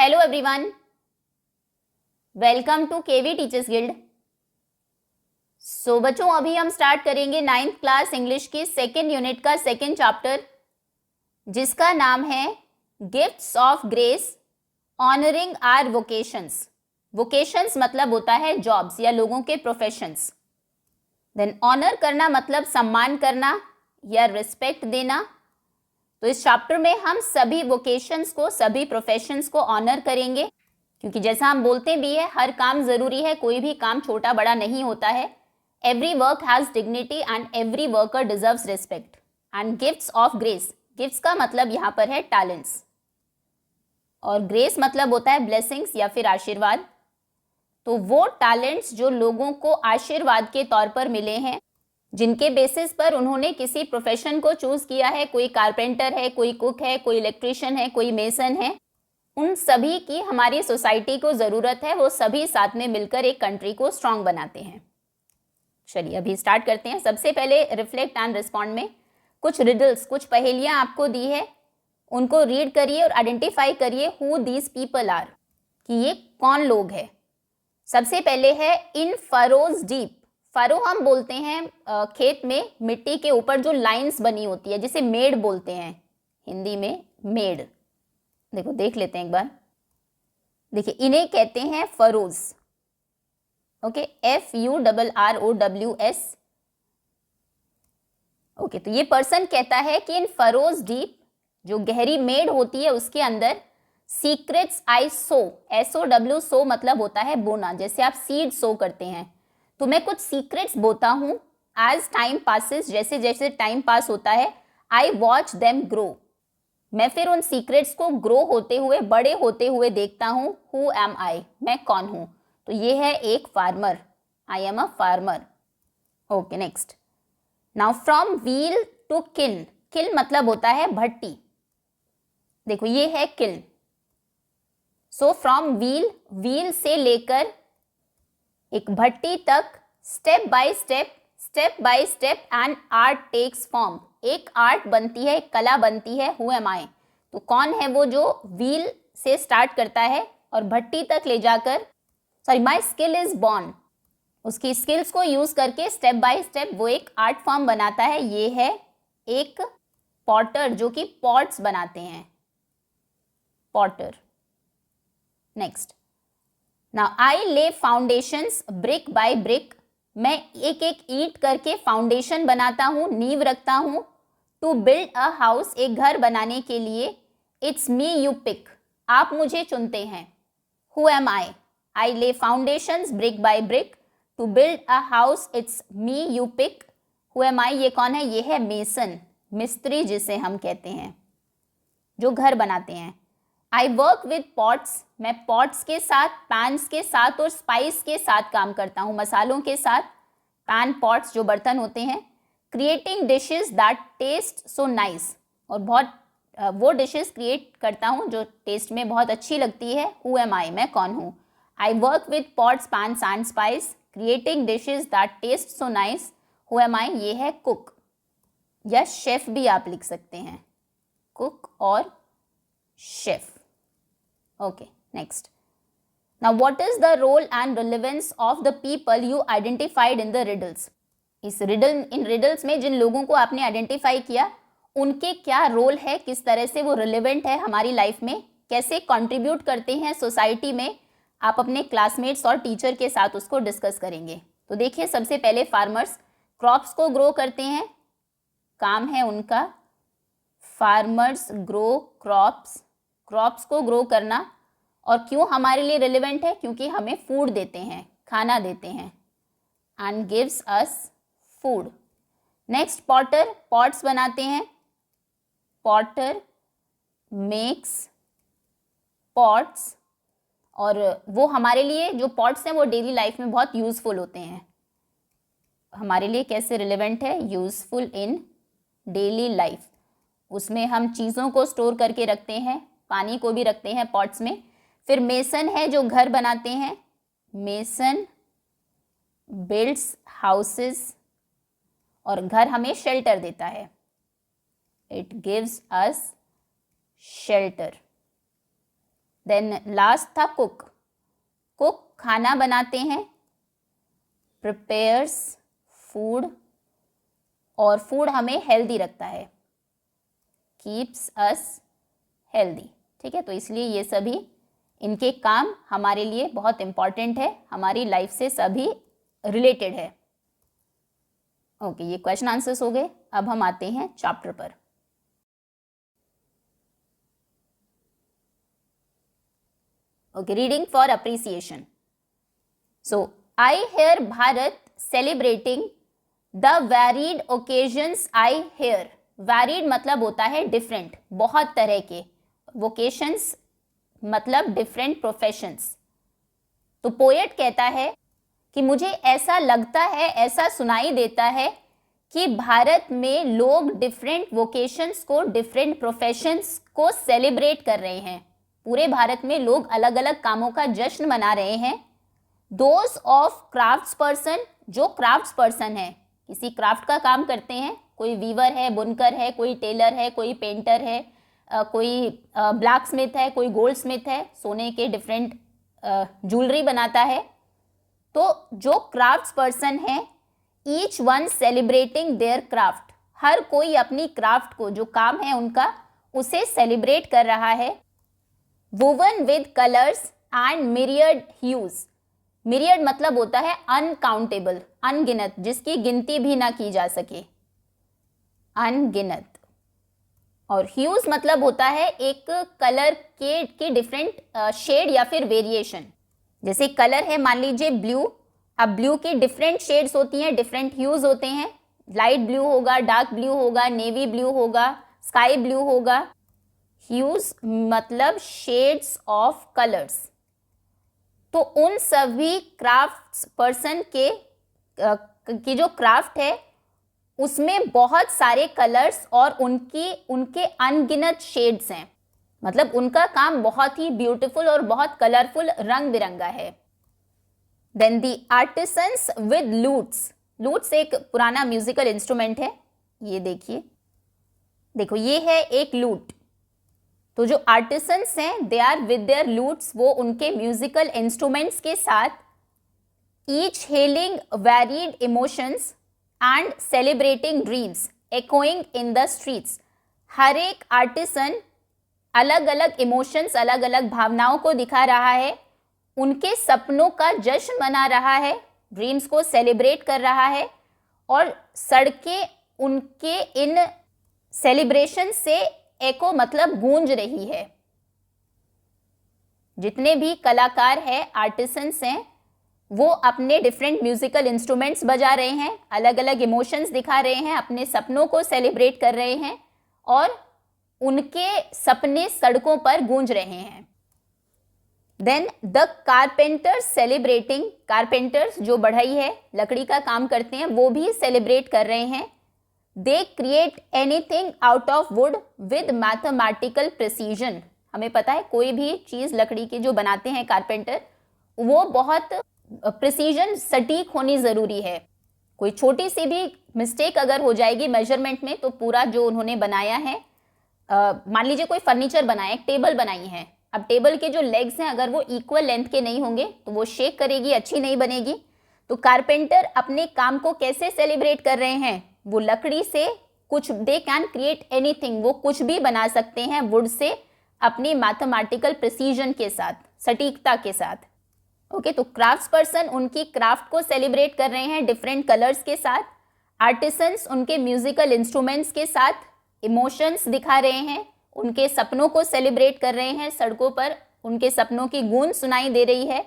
Hello everyone, welcome to KV teachers guild. So बच्चों, अभी हम स्टार्ट करेंगे 9th क्लास इंग्लिश की सेकेंड यूनिट का सेकेंड चैप्टर, जिसका नाम है gifts of grace honouring our vocations. Vocations मतलब होता है जॉब्स या लोगों के प्रोफेशंस। देन ऑनर करना मतलब सम्मान करना या रिस्पेक्ट देना। तो इस चैप्टर में हम सभी वोकेशंस को, सभी प्रोफेशंस को ऑनर करेंगे, क्योंकि जैसा हम बोलते भी है, हर काम जरूरी है, कोई भी काम छोटा बड़ा नहीं होता है। Every work has dignity and every worker deserves respect. And gifts of grace, gifts का मतलब यहाँ पर है टैलेंट्स, और ग्रेस मतलब होता है ब्लेसिंग्स या फिर आशीर्वाद। तो वो टैलेंट्स जो लोगों को आशीर्वाद के तौर पर मिले हैं, जिनके बेसिस पर उन्होंने किसी प्रोफेशन को चूज किया है, कोई कारपेंटर है, कोई कुक है, कोई इलेक्ट्रिशियन है, कोई मेसन है, उन सभी की हमारी सोसाइटी को जरूरत है। वो सभी साथ में मिलकर एक कंट्री को स्ट्रांग बनाते हैं। चलिए अभी स्टार्ट करते हैं। सबसे पहले रिफ्लेक्ट एंड रिस्पॉन्ड में कुछ रिडल्स, कुछ पहेलियां आपको दी है, उनको रीड करिए और आइडेंटिफाई करिए हु दीज पीपल आर, कि ये कौन लोग हैं। सबसे पहले है इन फरोज डीप। फरो हम बोलते हैं खेत में मिट्टी के ऊपर जो लाइंस बनी होती है, जिसे मेड़ बोलते हैं हिंदी में, मेड़। देखो देख लेते हैं एक बार। देखिए इन्हें कहते हैं फरोज। Okay, FURROWS। ओके, तो ये पर्सन कहता है कि इन फरोज डीप, जो गहरी मेड़ होती है उसके अंदर, सीक्रेट्स आई सो। SOW, सो मतलब होता है बोना, जैसे आप सीड सो करते हैं। तो मैं कुछ सीक्रेट्स बोता हूं एज टाइम पासिस, जैसे जैसे टाइम पास होता है। आई वॉच देम ग्रो, मैं फिर उन सीक्रेट्स को ग्रो होते हुए, बड़े होते हुए देखता हूं। हु एम आई, मैं कौन हूं। तो ये है एक farmer, I am a farmer. Okay, next. Now from wheel to kiln. Kiln मतलब होता है भट्टी। देखो ये है kiln. So from wheel, wheel से लेकर एक भट्टी तक, step by step and art takes form, एक आर्ट बनती है, एक कला बनती है। हु एम आई, तो कौन है वो जो व्हील से स्टार्ट करता है और भट्टी तक ले जाकर, sorry, my skill is born, उसकी स्किल्स को यूज करके स्टेप बाय स्टेप वो एक आर्ट फॉर्म बनाता है। ये है एक पॉटर, जो कि पॉट्स बनाते हैं, Potter. Next. Now I lay foundations brick by brick, मैं एक एक ईंट करके फाउंडेशन बनाता हूं, नींव रखता हूं। टू बिल्ड अ हाउस, एक घर बनाने के लिए। इट्स मी यू पिक, आप मुझे चुनते हैं। Who am I lay foundations brick by brick to build a house, it's me you pick. Who am I, ये कौन है? ये है मेसन, मिस्त्री जिसे हम कहते हैं, जो घर बनाते हैं। आई वर्क विद पॉट्स, मैं पॉट्स के साथ, पैन्स के साथ और स्पाइस के साथ काम करता हूँ, मसालों के साथ। पैन, पॉट्स जो बर्तन होते हैं। Creating dishes that taste so nice, और बहुत वो डिशेस क्रिएट करता हूँ जो टेस्ट में बहुत अच्छी लगती है। हु एम आई, मैं कौन हूँ? I work with pots, pans and spice, creating dishes that taste so nice. Who am I, ये है कुक, या शेफ भी आप लिख सकते हैं, कुक और chef. Okay, next. Now, what is the role and relevance of the people you identified in the riddles? इस इन रिडल्स में जिन लोगों को आपने आइडेंटिफाई किया, उनके क्या रोल है, किस तरह से वो रिलेवेंट है हमारी लाइफ में, कैसे कंट्रीब्यूट करते हैं सोसाइटी में, आप अपने क्लासमेट्स और टीचर के साथ उसको डिस्कस करेंगे। तो देखिए, सबसे पहले फार्मर्स क्रॉप्स को ग्रो करते हैं, काम है उनका। फार्मर्स ग्रो क्रॉप्स, क्रॉप्स को ग्रो करना। और क्यों हमारे लिए रिलेवेंट है? क्योंकि हमें फूड देते हैं, खाना देते हैं। And gives us food. Next, Potter, pots बनाते हैं। पॉटर मेक्स पॉट्स, और वो हमारे लिए, जो पॉट्स हैं वो डेली लाइफ में बहुत यूजफुल होते हैं। हमारे लिए कैसे रिलेवेंट है? Useful in daily life. उसमें हम चीज़ों को स्टोर करके रखते हैं, पानी को भी रखते हैं पॉट्स में। फिर मेसन है जो घर बनाते हैं, मेसन बिल्ड्स हाउसेस, और घर हमें शेल्टर देता है। It gives us shelter. Then last था कुक। कुक खाना बनाते हैं, प्रिपेयर्स फूड, और फूड हमें हेल्दी रखता है, कीप्स अस हेल्दी। ठीक है, तो इसलिए ये सभी इनके काम हमारे लिए बहुत इंपॉर्टेंट है, हमारी लाइफ से सभी रिलेटेड है। ओके, ये क्वेश्चन आंसर्स हो गए। अब हम आते हैं चैप्टर पर। Okay, reading for appreciation. So I hear Bharat celebrating the varied occasions I hear. Varied मतलब होता है डिफरेंट, बहुत तरह के। वोकेशंस मतलब डिफरेंट प्रोफेशंस। तो पोएट कहता है कि मुझे ऐसा लगता है, ऐसा सुनाई देता है कि भारत में लोग डिफरेंट वोकेशंस को, डिफरेंट प्रोफेशंस को सेलिब्रेट कर रहे हैं। पूरे भारत में लोग अलग अलग कामों का जश्न मना रहे हैं। दोज ऑफ क्राफ्ट्स पर्सन, जो क्राफ्ट्स पर्सन है, किसी क्राफ्ट का काम करते हैं, कोई वीवर है, बुनकर है, कोई टेलर है, कोई पेंटर है, कोई ब्लैक स्मिथ है, कोई गोल्ड स्मिथ है, सोने के डिफरेंट ज्वेलरी बनाता है। तो जो क्राफ्ट्स पर्सन है, each one celebrating their craft, हर कोई अपनी क्राफ्ट को, जो काम है उनका, उसे सेलिब्रेट कर रहा है। Woven with colours and myriad huge. Myriad मतलब होता है अनकाउंटेबल, अनगिनत, जिसकी गिनती भी ना की जा सके, अनगिनत। और ह्यूज मतलब होता है एक कलर के डिफरेंट शेड या फिर वेरिएशन। जैसे कलर है, मान लीजिए ब्लू, अब ब्लू की डिफरेंट शेड्स होती हैं, डिफरेंट ह्यूज होते हैं। लाइट ब्लू होगा, डार्क ब्लू होगा, नेवी ब्लू होगा, स्काई ब्लू होगा। ह्यूज मतलब शेड्स ऑफ कलर्स। तो उन सभी क्राफ्ट्स पर्सन के की जो क्राफ्ट है उसमें बहुत सारे कलर्स और उनके अनगिनत शेड्स हैं। मतलब उनका काम बहुत ही ब्यूटीफुल और बहुत कलरफुल, रंग बिरंगा है। Then the artisans with lutes. Lutes एक पुराना म्यूजिकल इंस्ट्रूमेंट है। ये देखिए, देखो ये है एक लूट। तो जो आर्टिसंस हैं, they are with their lutes, वो उनके म्यूजिकल इंस्ट्रूमेंट्स के साथ, each healing varied emotions and celebrating dreams echoing in the streets. हर एक आर्टिसन अलग अलग इमोशंस, अलग अलग भावनाओं को दिखा रहा है, उनके सपनों का जश्न मना रहा है, ड्रीम्स को सेलिब्रेट कर रहा है, और सड़कें उनके इन सेलिब्रेशन से एको मतलब गूंज रही है। जितने भी कलाकार हैं, आर्टिसंस हैं, वो अपने डिफरेंट म्यूजिकल इंस्ट्रूमेंट्स बजा रहे हैं, अलग अलग इमोशंस दिखा रहे हैं, अपने सपनों को सेलिब्रेट कर रहे हैं, और उनके सपने सड़कों पर गूंज रहे हैं। Then the carpenters celebrating. Carpenters जो बढ़ई है, लकड़ी का काम करते हैं, वो भी सेलिब्रेट कर रहे हैं। They create anything out of would with mathematical precision. हमें पता है कोई भी चीज़ लकड़ी की जो बनाते हैं कारपेंटर, वो बहुत प्रिसीजन, सटीक होनी ज़रूरी है। कोई छोटी सी भी मिस्टेक अगर हो जाएगी मेजरमेंट में, तो पूरा जो उन्होंने बनाया है, मान लीजिए कोई फर्नीचर बनाया, एक टेबल बनाई है, अब टेबल के जो लेग्स हैं अगर वो इक्वल लेंथ के नहीं होंगे तो वो शेक करेगी, अच्छी नहीं बनेगी। तो कारपेंटर अपने काम को कैसे सेलिब्रेट कर रहे हैं? वो लकड़ी से कुछ, दे कैन क्रिएट एनीथिंग, वो कुछ भी बना सकते हैं वुड से, अपनी मैथमेटिकल प्रिसीजन के साथ, सटीकता के साथ। ओके, तो क्राफ्ट्स पर्सन उनकी क्राफ्ट को सेलिब्रेट कर रहे हैं डिफरेंट कलर्स के साथ। आर्टिसंस उनके म्यूजिकल इंस्ट्रूमेंट्स के साथ इमोशंस दिखा रहे हैं, उनके सपनों को सेलिब्रेट कर रहे हैं, सड़कों पर उनके सपनों की गूंज सुनाई दे रही है।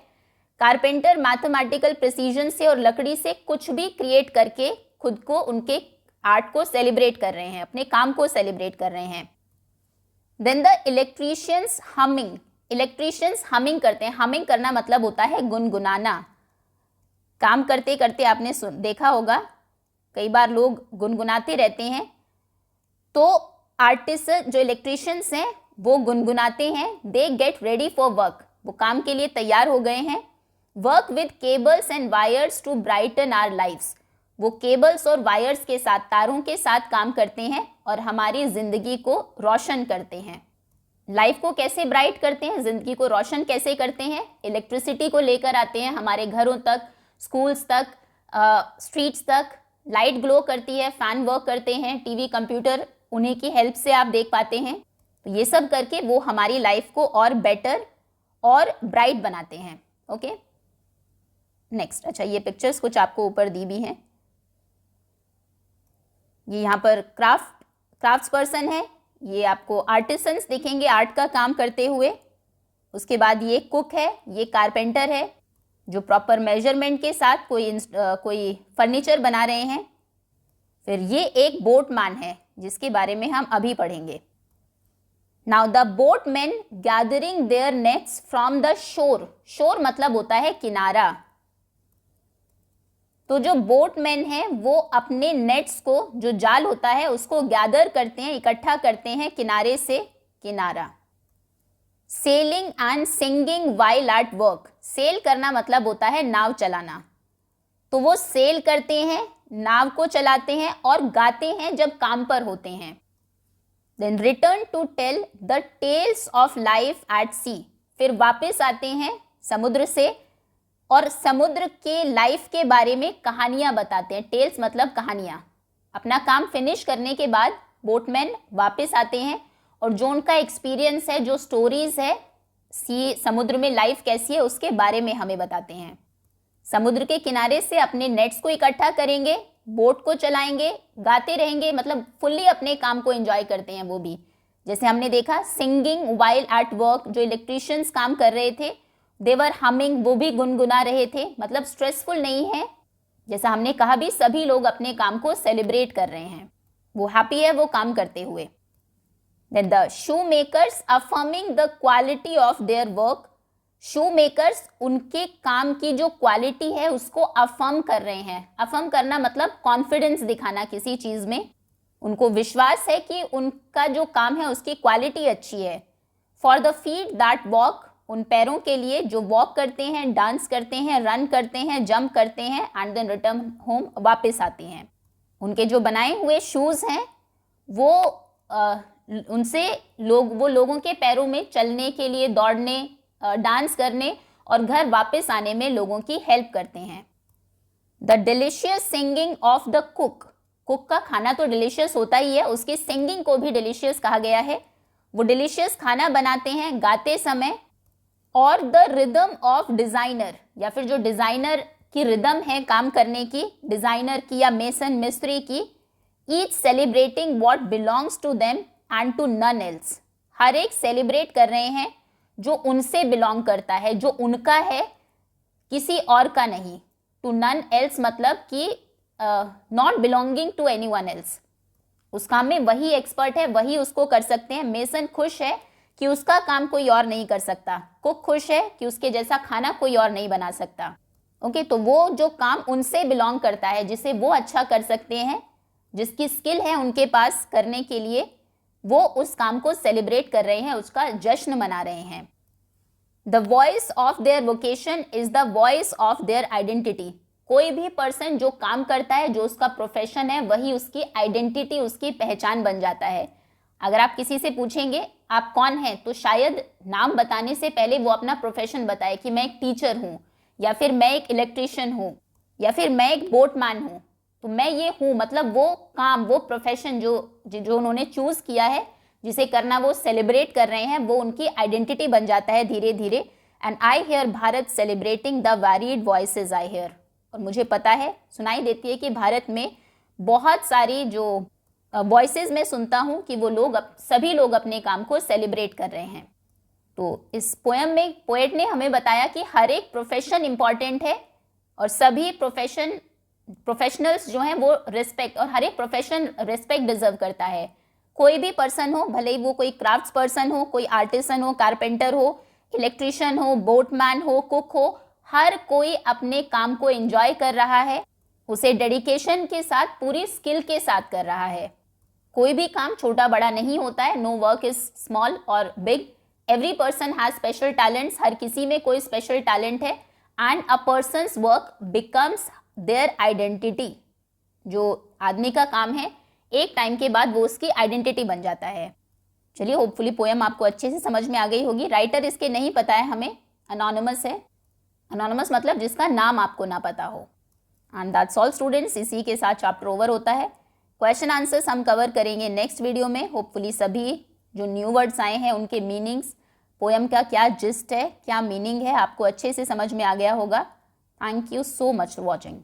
कारपेंटर मैथमेटिकल प्रिसीजन से और लकड़ी से कुछ भी क्रिएट करके खुद को, उनके आर्ट को सेलिब्रेट कर रहे हैं, अपने काम को सेलिब्रेट कर रहे हैं। Then the electricians humming. Electricians humming करते हैं। हमिंग करना मतलब होता है गुनगुनाना। काम करते करते आपने देखा होगा, कई बार लोग गुनगुनाते रहते हैं। तो आर्टिस्ट जो इलेक्ट्रीशियंस हैं वो गुनगुनाते हैं। They get ready for work, वो काम के लिए तैयार हो गए हैं। Work with cables and wires to brighten our lives, वो केबल्स और वायर्स के साथ, तारों के साथ काम करते हैं और हमारी जिंदगी को रोशन करते हैं। लाइफ को कैसे ब्राइट करते हैं, ज़िंदगी को रोशन कैसे करते हैं, इलेक्ट्रिसिटी को लेकर आते हैं हमारे घरों तक, स्कूल्स तक, स्ट्रीट्स तक, लाइट ग्लो करती है, फैन वर्क करते हैं, टीवी कंप्यूटर उन्हीं की हेल्प से आप देख पाते हैं। तो ये सब करके वो हमारी लाइफ को और बेटर और ब्राइट बनाते हैं। Okay, next. अच्छा, ये पिक्चर्स कुछ आपको ऊपर दी भी हैं। ये यहाँ पर क्राफ्ट्स पर्सन है, ये आपको आर्टिसंस दिखेंगे आर्ट का काम करते हुए। उसके बाद ये कुक है, ये कारपेंटर है जो प्रॉपर मेजरमेंट के साथ कोई फर्नीचर बना रहे हैं। फिर ये एक बोटमैन है जिसके बारे में हम अभी पढ़ेंगे। Now the boatman gathering their nets from the shore. Shore मतलब होता है किनारा। तो जो बोटमैन है वो अपने नेट्स को, जो जाल होता है उसको गैदर करते हैं, इकट्ठा करते हैं किनारे से किनारा। Sailing and singing while at work. Sail करना मतलब होता है नाव चलाना। तो वो सेल करते हैं, नाव को चलाते हैं और गाते हैं जब काम पर होते हैं। Then return to tell the tales of life at sea. फिर वापस आते हैं समुद्र से और समुद्र के लाइफ के बारे में कहानियां बताते हैं। टेल्स मतलब कहानियां। अपना काम फिनिश करने के बाद बोटमैन वापस आते हैं और जो उनका एक्सपीरियंस है, जो स्टोरीज है समुद्र में लाइफ कैसी है उसके बारे में हमें बताते हैं। समुद्र के किनारे से अपने नेट्स को इकट्ठा करेंगे, बोट को चलाएंगे, गाते रहेंगे, मतलब फुल्ली अपने काम को एंजॉय करते हैं वो भी। जैसे हमने देखा सिंगिंग वाइल एट वर्क, जो इलेक्ट्रिशियंस काम कर रहे थे, देवर हमिंग, वो भी गुनगुना रहे थे, मतलब स्ट्रेसफुल नहीं है। जैसा हमने कहा भी, सभी लोग अपने काम को सेलिब्रेट कर रहे हैं, वो हैप्पी है वो काम करते हुए। Then the shoemakers affirming the quality of their work. Shoemakers उनके काम की जो क्वालिटी है उसको अफर्म कर रहे हैं। अफर्म करना मतलब कॉन्फिडेंस दिखाना किसी चीज़ में, उनको विश्वास है कि उनका जो काम है उसकी क्वालिटी अच्छी है। For the feet that walk, उन पैरों के लिए जो वॉक करते हैं, डांस करते हैं, रन करते हैं, जंप करते हैं एंड देन रिटर्न होम, वापस आते हैं। उनके जो बनाए हुए शूज़ हैं वो उनसे वो लोगों के पैरों में चलने के लिए, दौड़ने, डांस करने और घर वापस आने में लोगों की हेल्प करते हैं। The delicious singing of the cook. Cook का खाना तो डिलीशियस होता ही है, उसकी सिंगिंग को भी डिलीशियस कहा गया है। वो डिलीशियस खाना बनाते हैं गाते समय। और द रिदम ऑफ डिज़ाइनर, या फिर जो डिज़ाइनर की रिदम है काम करने की, डिज़ाइनर की या मेसन मिस्त्री की, each celebrating what belongs to them and to none else. हर एक सेलिब्रेट कर रहे हैं जो उनसे बिलोंग करता है, जो उनका है, किसी और का नहीं। टू नन एल्स मतलब कि not belonging to anyone else. उस काम में वही एक्सपर्ट है, वही उसको कर सकते हैं। मेसन खुश है कि उसका काम कोई और नहीं कर सकता। कुक खुश है कि उसके जैसा खाना कोई और नहीं बना सकता। ओके, तो वो जो काम उनसे बिलोंग करता है, जिसे वो अच्छा कर सकते हैं, जिसकी स्किल है उनके पास करने के लिए, वो उस काम को सेलिब्रेट कर रहे हैं, उसका जश्न मना रहे हैं। The voice of their vocation is the voice of their identity. कोई भी पर्सन जो काम करता है, जो उसका प्रोफेशन है, वही उसकी आइडेंटिटी, उसकी पहचान बन जाता है। अगर आप किसी से पूछेंगे आप कौन हैं, तो शायद नाम बताने से पहले वो अपना प्रोफेशन बताए कि मैं एक टीचर हूँ, या फिर मैं एक इलेक्ट्रिशियन हूँ, या फिर मैं एक बोटमैन हूँ। तो मैं ये हूँ, मतलब वो काम, वो प्रोफेशन जो उन्होंने चूज़ किया है, जिसे करना वो सेलिब्रेट कर रहे हैं, वो उनकी आइडेंटिटी बन जाता है धीरे धीरे। And I hear Bharat celebrating the varied voices I hear. और मुझे पता है, सुनाई देती है कि भारत में बहुत सारी जो वॉइसेस मैं सुनता हूँ कि वो लोग सभी लोग अपने काम को सेलिब्रेट कर रहे हैं। तो इस पोएम में पोएट ने हमें बताया कि हर एक प्रोफेशन इम्पॉर्टेंट है और सभी प्रोफेशनल्स जो हैं वो रिस्पेक्ट, और हर एक प्रोफेशन रिस्पेक्ट डिजर्व करता है। कोई भी पर्सन हो, भले ही वो कोई क्राफ्ट्स पर्सन हो, कोई आर्टिसन हो, कारपेंटर हो, इलेक्ट्रिशियन हो, बोटमैन हो, कुक हो, हर कोई अपने काम को एंजॉय कर रहा है, उसे डेडिकेशन के साथ, पूरी स्किल के साथ कर रहा है। कोई भी काम छोटा बड़ा नहीं होता है। नो वर्क इज स्मॉल और big, every person has special talents. हर किसी में कोई स्पेशल टैलेंट है। And a person's work becomes their identity. जो आदमी का काम है, एक टाइम के बाद वो उसकी आइडेंटिटी बन जाता है। चलिए, होपफुली पोएम आपको अच्छे से समझ में आ गई होगी। राइटर इसके नहीं पता है हमें, अनोनिमस है। अनोनिमस मतलब जिसका नाम आपको ना पता हो। एंड दैट्स ऑल स्टूडेंट्स, इसी के साथ चैप्टर ओवर होता है। क्वेश्चन आंसर्स हम कवर करेंगे नेक्स्ट वीडियो में। होपफुली सभी जो न्यू वर्ड्स आए हैं उनके मीनिंग्स, पोएम का क्या जिस्ट है, क्या मीनिंग है, आपको अच्छे से समझ में आ गया होगा। Thank you so much for watching.